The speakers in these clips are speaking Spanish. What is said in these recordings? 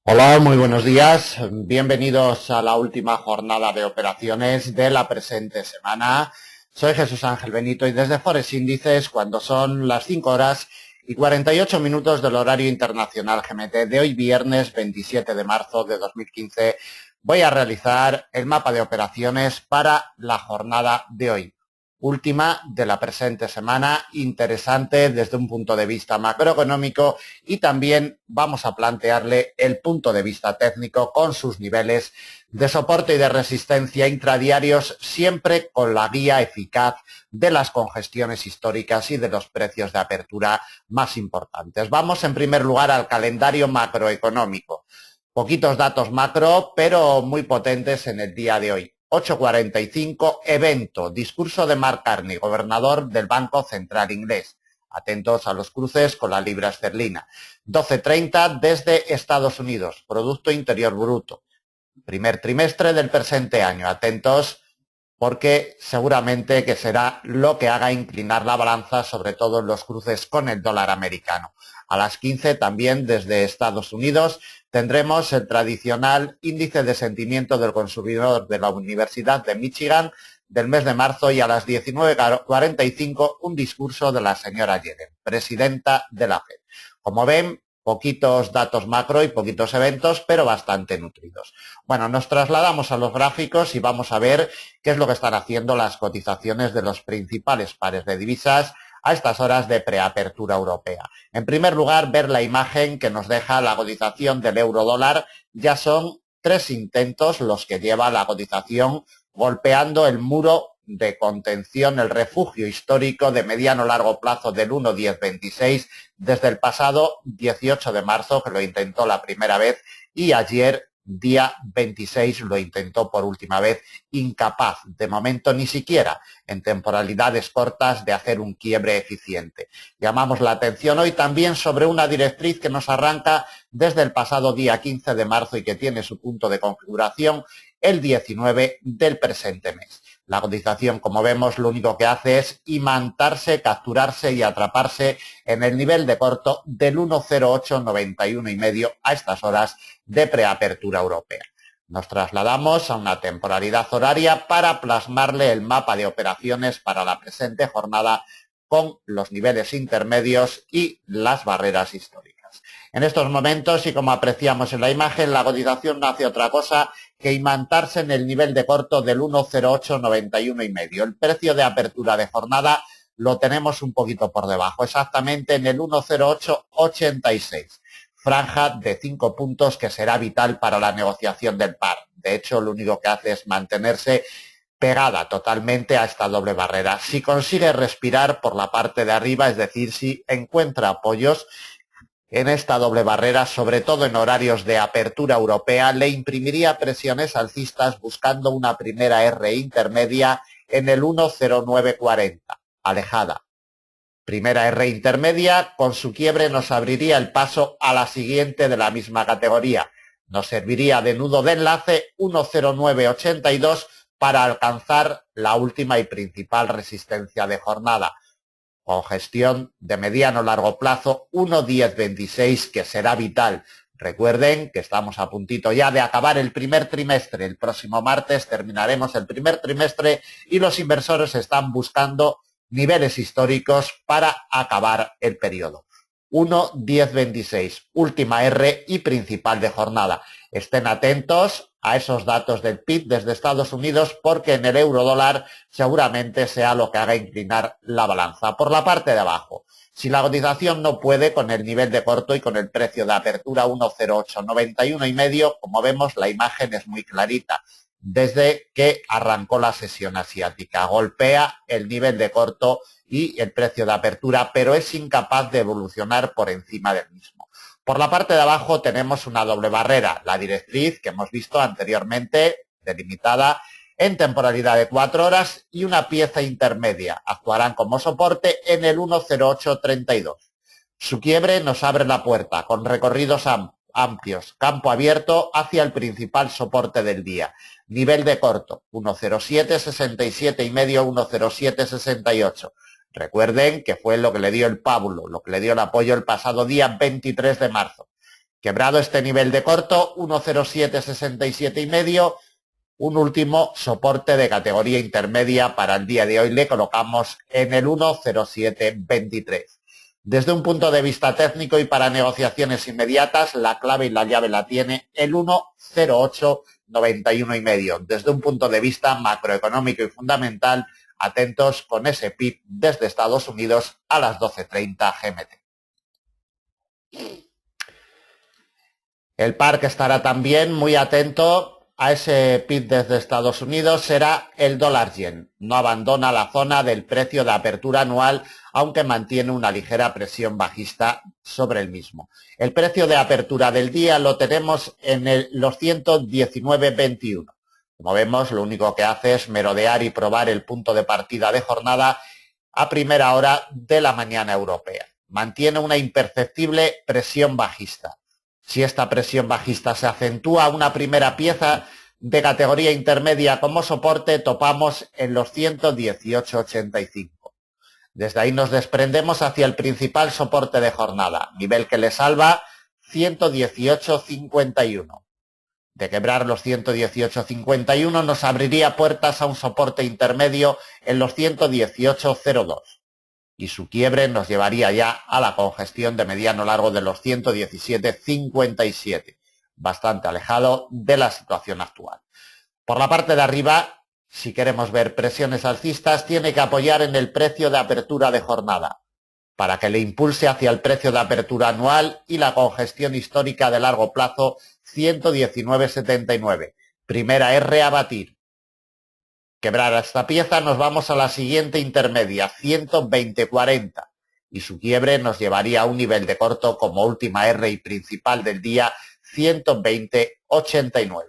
Hola, muy buenos días. Bienvenidos a la última jornada de operaciones de la presente semana. Soy Jesús Ángel Benito y desde Forex Índices, cuando son las 5 horas y 48 minutos del horario internacional GMT de hoy viernes 27 de marzo de 2015, voy a realizar el mapa de operaciones para la jornada de hoy. Última de la presente semana, interesante desde un punto de vista macroeconómico y también vamos a plantearle el punto de vista técnico con sus niveles de soporte y de resistencia intradiarios, siempre con la guía eficaz de las congestiones históricas y de los precios de apertura más importantes. Vamos en primer lugar al calendario macroeconómico. Poquitos datos macro, pero muy potentes en el día de hoy. 8:45, evento, discurso de Mark Carney, gobernador del Banco Central Inglés. Atentos a los cruces con la libra esterlina. 12:30 desde Estados Unidos, Producto Interior Bruto. Primer trimestre del presente año. Atentos porque seguramente que será lo que haga inclinar la balanza, sobre todo en los cruces con el dólar americano. A las 15 también desde Estados Unidos tendremos el tradicional índice de sentimiento del consumidor de la Universidad de Michigan del mes de marzo y a las 19:45 un discurso de la señora Yellen, presidenta de la Fed. Como ven, poquitos datos macro y poquitos eventos, pero bastante nutridos. Bueno, nos trasladamos a los gráficos y vamos a ver qué es lo que están haciendo las cotizaciones de los principales pares de divisas a estas horas de preapertura europea. En primer lugar, ver la imagen que nos deja la cotización del euro dólar. Ya son 3 intentos los que lleva la cotización golpeando el muro de contención, el refugio histórico de mediano largo plazo del 1,1026 desde el pasado 18 de marzo, que lo intentó la primera vez, y ayer día 26 lo intentó por última vez, incapaz de momento ni siquiera en temporalidades cortas de hacer un quiebre eficiente. Llamamos la atención hoy también sobre una directriz que nos arranca desde el pasado día 15 de marzo y que tiene su punto de configuración el 19 del presente mes. La cotización, como vemos, lo único que hace es imantarse, capturarse y atraparse en el nivel de corto del 1,0891,5 a estas horas de preapertura europea. Nos trasladamos a una temporalidad horaria para plasmarle el mapa de operaciones para la presente jornada con los niveles intermedios y las barreras históricas. En estos momentos, y como apreciamos en la imagen, la cotización no hace otra cosa que imantarse en el nivel de corto del 1,0891,5. El precio de apertura de jornada lo tenemos un poquito por debajo, exactamente en el 1,0886. Franja de 5 puntos que será vital para la negociación del par. De hecho, lo único que hace es mantenerse pegada totalmente a esta doble barrera. Si consigue respirar por la parte de arriba, es decir, si encuentra apoyos en esta doble barrera, sobre todo en horarios de apertura europea, le imprimiría presiones alcistas buscando una primera R intermedia en el 1,0940, alejada. Primera R intermedia, con su quiebre nos abriría el paso a la siguiente de la misma categoría. Nos serviría de nudo de enlace 1,0982 para alcanzar la última y principal resistencia de jornada. Con gestión de mediano largo plazo 1,1026 que será vital. Recuerden que estamos a puntito ya de acabar el primer trimestre. El próximo martes terminaremos el primer trimestre y los inversores están buscando niveles históricos para acabar el periodo. 1,1026, última R y principal de jornada. Estén atentos a esos datos del PIB desde Estados Unidos porque en el euro dólar seguramente sea lo que haga inclinar la balanza. Por la parte de abajo, si la cotización no puede con el nivel de corto y con el precio de apertura 1,0891,5, como vemos la imagen es muy clarita. Desde que arrancó la sesión asiática, golpea el nivel de corto y el precio de apertura, pero es incapaz de evolucionar por encima del mismo. Por la parte de abajo tenemos una doble barrera, la directriz que hemos visto anteriormente, delimitada en temporalidad de 4 horas y una pieza intermedia. Actuarán como soporte en el 1,0832. Su quiebre nos abre la puerta con recorridos amplios, campo abierto hacia el principal soporte del día. Nivel de corto, 1,0767,5, 1,0768. Recuerden que fue lo que le dio el pábulo, lo que le dio el apoyo el pasado día 23 de marzo. Quebrado este nivel de corto, 1,0767,5, un último soporte de categoría intermedia para el día de hoy le colocamos en el 1,0723. Desde un punto de vista técnico y para negociaciones inmediatas, la clave y la llave la tiene el 1,0891,5. Desde un punto de vista macroeconómico y fundamental, atentos con ese PIB desde Estados Unidos a las 12:30 GMT. El parque estará también muy atento a ese PIB desde Estados Unidos, será el dólar yen. No abandona la zona del precio de apertura anual, aunque mantiene una ligera presión bajista sobre el mismo. El precio de apertura del día lo tenemos en los 119,21. Como vemos, lo único que hace es merodear y probar el punto de partida de jornada a primera hora de la mañana europea. Mantiene una imperceptible presión bajista. Si esta presión bajista se acentúa, una primera pieza de categoría intermedia como soporte, topamos en los 118,85. Desde ahí nos desprendemos hacia el principal soporte de jornada, nivel que le salva 118,51. De quebrar los 118,51 nos abriría puertas a un soporte intermedio en los 118,02. Y su quiebre nos llevaría ya a la congestión de mediano largo de los 117,57, bastante alejado de la situación actual. Por la parte de arriba, si queremos ver presiones alcistas, tiene que apoyar en el precio de apertura de jornada, para que le impulse hacia el precio de apertura anual y la congestión histórica de largo plazo 119,79. Primera R a batir. Quebrar esta pieza nos vamos a la siguiente intermedia, 120,40, y su quiebre nos llevaría a un nivel de corto como última R y principal del día, 120,89.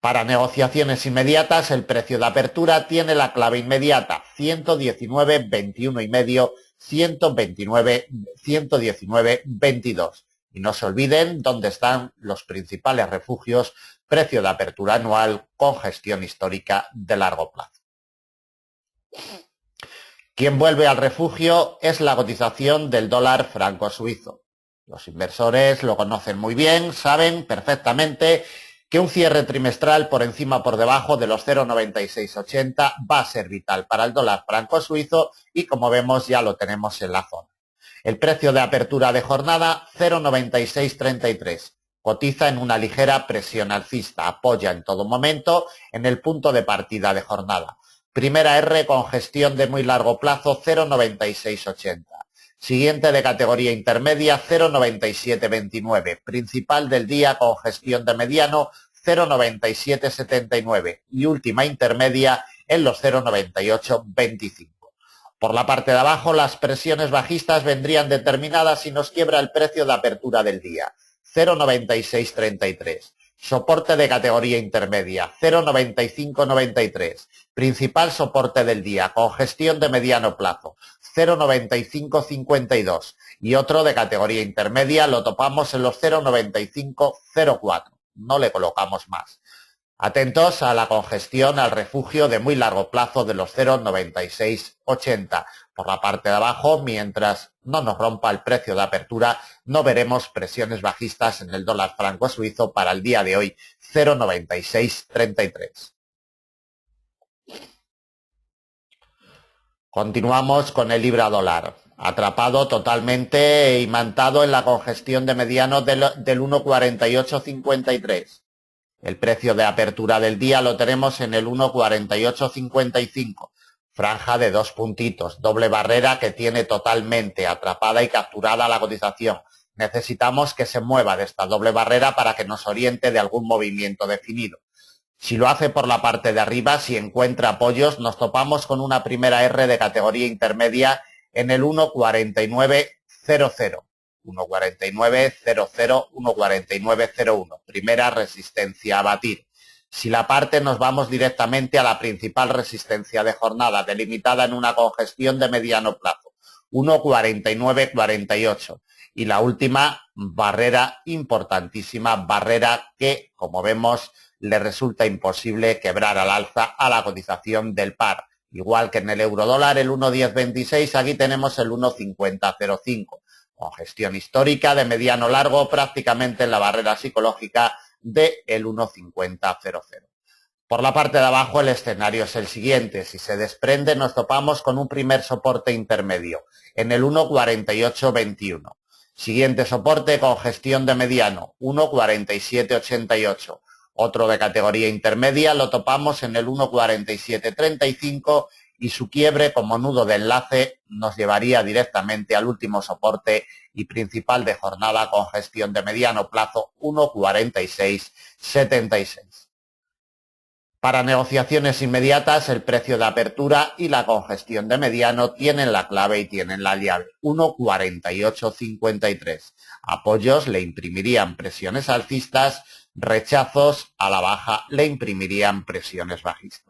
Para negociaciones inmediatas, el precio de apertura tiene la clave inmediata, 119,21,5, 119,22. Y no se olviden dónde están los principales refugios, precio de apertura anual, congestión histórica de largo plazo. Quien vuelve al refugio es la cotización del dólar franco suizo. Los inversores lo conocen muy bien, saben perfectamente que un cierre trimestral por encima o por debajo de los 0,9680 va a ser vital para el dólar franco suizo y como vemos ya lo tenemos en la zona. El precio de apertura de jornada 0,9633. Cotiza en una ligera presión alcista, apoya en todo momento en el punto de partida de jornada. Primera R con gestión de muy largo plazo 0,9680. Siguiente de categoría intermedia 0,9729. Principal del día con gestión de mediano 0,9779. Y última intermedia en los 0,9825. Por la parte de abajo, las presiones bajistas vendrían determinadas si nos quiebra el precio de apertura del día, 0,9633. Soporte de categoría intermedia, 0,9593. Principal soporte del día, congestión de mediano plazo, 0,9552. Y otro de categoría intermedia lo topamos en los 0,9504. No le colocamos más. Atentos a la congestión, al refugio de muy largo plazo de los 0,9680. Por la parte de abajo, mientras no nos rompa el precio de apertura, no veremos presiones bajistas en el dólar franco suizo para el día de hoy, 0,9633. Continuamos con el libra dólar, atrapado totalmente y mantado en la congestión de mediano del 1,4853. El precio de apertura del día lo tenemos en el 1,4855, franja de 2 puntitos, doble barrera que tiene totalmente atrapada y capturada la cotización. Necesitamos que se mueva de esta doble barrera para que nos oriente de algún movimiento definido. Si lo hace por la parte de arriba, si encuentra apoyos, nos topamos con una primera R de categoría intermedia en el 1,4900. 1,4900, 1,4901. Primera resistencia a batir. Si la parte nos vamos directamente a la principal resistencia de jornada, delimitada en una congestión de mediano plazo, 1,4948. Y la última barrera importantísima, barrera que, como vemos, le resulta imposible quebrar al alza a la cotización del par. Igual que en el eurodólar, el 1,1026, aquí tenemos el 1,5005. Congestión histórica de mediano largo prácticamente en la barrera psicológica del 1,5000. Por la parte de abajo el escenario es el siguiente. Si se desprende nos topamos con un primer soporte intermedio en el 1,4821. Siguiente soporte, congestión de mediano, 1,4788. Otro de categoría intermedia lo topamos en el 1,4735 y su quiebre como nudo de enlace nos llevaría directamente al último soporte y principal de jornada, congestión de mediano plazo, 1,4676. Para negociaciones inmediatas, el precio de apertura y la congestión de mediano tienen la clave y tienen la llave, 1,4853. Apoyos le imprimirían presiones alcistas, rechazos a la baja le imprimirían presiones bajistas.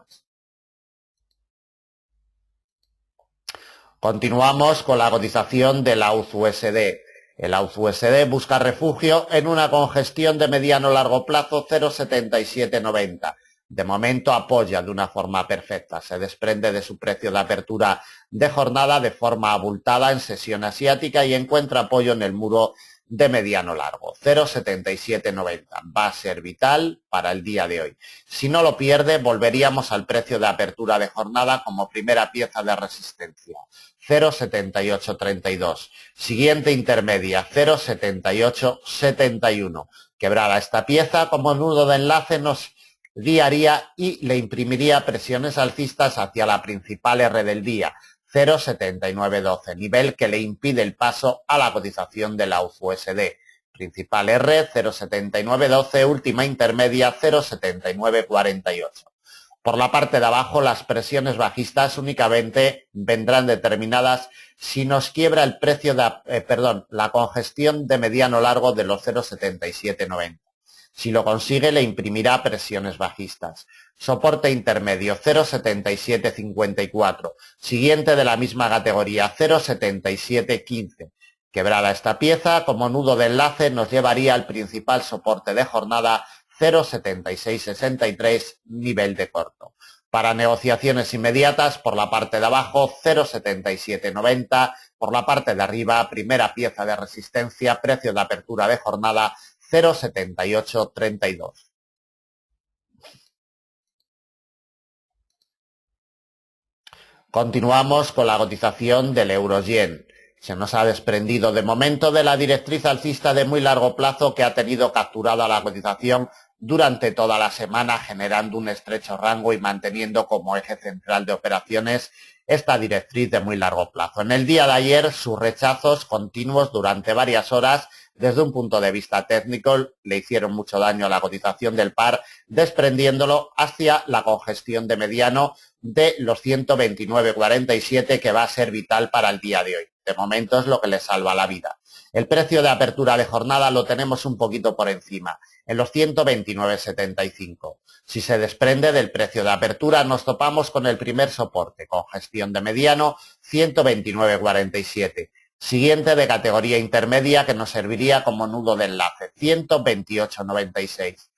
Continuamos con la cotización del AUD-USD. El AUD-USD busca refugio en una congestión de mediano largo plazo 0,7790. De momento apoya de una forma perfecta, se desprende de su precio de apertura de jornada de forma abultada en sesión asiática y encuentra apoyo en el muro de mediano largo, 0,7790. Va a ser vital para el día de hoy. Si no lo pierde, volveríamos al precio de apertura de jornada como primera pieza de resistencia, 0,7832. Siguiente intermedia, 0,7871. Quebrada esta pieza, como nudo de enlace nos guiaría y le imprimiría presiones alcistas hacia la principal R del día, 0,7912, nivel que le impide el paso a la cotización del AUD-USD. Principal R, 0,7912, última intermedia, 0,7948. Por la parte de abajo, las presiones bajistas únicamente vendrán determinadas si nos quiebra el precio de, la congestión de mediano largo de los 0,7790. Si lo consigue, le imprimirá presiones bajistas. Soporte intermedio, 0,7754. Siguiente de la misma categoría, 0,7715. Quebrada esta pieza, como nudo de enlace, nos llevaría al principal soporte de jornada, 0,7663, nivel de corto. Para negociaciones inmediatas, por la parte de abajo, 0,7790. Por la parte de arriba, primera pieza de resistencia, precio de apertura de jornada, 0,7832. Continuamos con la cotización del euro-yen. Se nos ha desprendido de momento de la directriz alcista de muy largo plazo que ha tenido capturada la cotización durante toda la semana, generando un estrecho rango y manteniendo como eje central de operaciones esta directriz de muy largo plazo. En el día de ayer, sus rechazos continuos durante varias horas desde un punto de vista técnico le hicieron mucho daño a la cotización del par, desprendiéndolo hacia la congestión de mediano de los 129,47, que va a ser vital para el día de hoy. De momento es lo que le salva la vida. El precio de apertura de jornada lo tenemos un poquito por encima, en los 129,75. Si se desprende del precio de apertura, nos topamos con el primer soporte, congestión de mediano, 129,47. Siguiente de categoría intermedia que nos serviría como nudo de enlace, 128,96.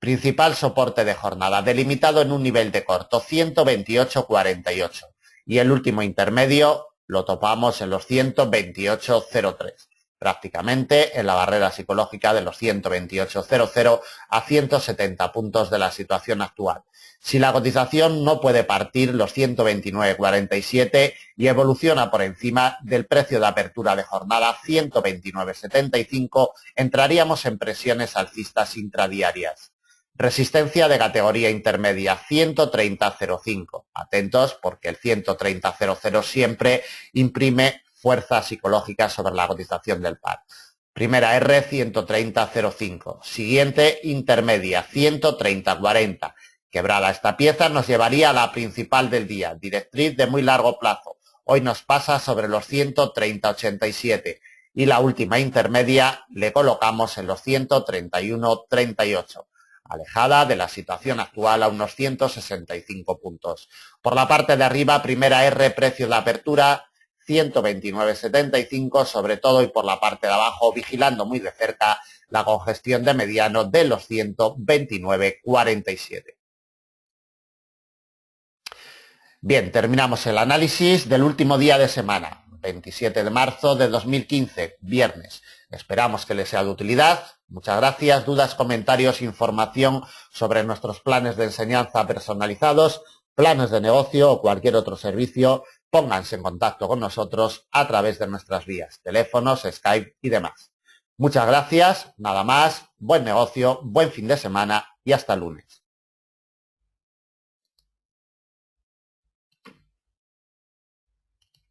Principal soporte de jornada, delimitado en un nivel de corto, 128,48. Y el último intermedio lo topamos en los 128,03. Prácticamente en la barrera psicológica de los 128,00 a 170 puntos de la situación actual. Si la cotización no puede partir los 129,47 y evoluciona por encima del precio de apertura de jornada 129,75, entraríamos en presiones alcistas intradiarias. Resistencia de categoría intermedia, 130,05. Atentos porque el 130,00 siempre imprime fuerza psicológica sobre la cotización del par. Primera R, 130,05. Siguiente intermedia, 130,40. Quebrada esta pieza nos llevaría a la principal del día, directriz de muy largo plazo. Hoy nos pasa sobre los 130,87 y la última intermedia le colocamos en los 131,38. Alejada de la situación actual a unos 165 puntos. Por la parte de arriba, primera R, precio de apertura, 129,75, sobre todo, y por la parte de abajo, vigilando muy de cerca la congestión de mediano de los 129,47. Bien, terminamos el análisis del último día de semana. 27 de marzo de 2015, viernes. Esperamos que les sea de utilidad. Muchas gracias. Dudas, comentarios, información sobre nuestros planes de enseñanza personalizados, planes de negocio o cualquier otro servicio, pónganse en contacto con nosotros a través de nuestras vías, teléfonos, Skype y demás. Muchas gracias, nada más, buen negocio, buen fin de semana y hasta el lunes.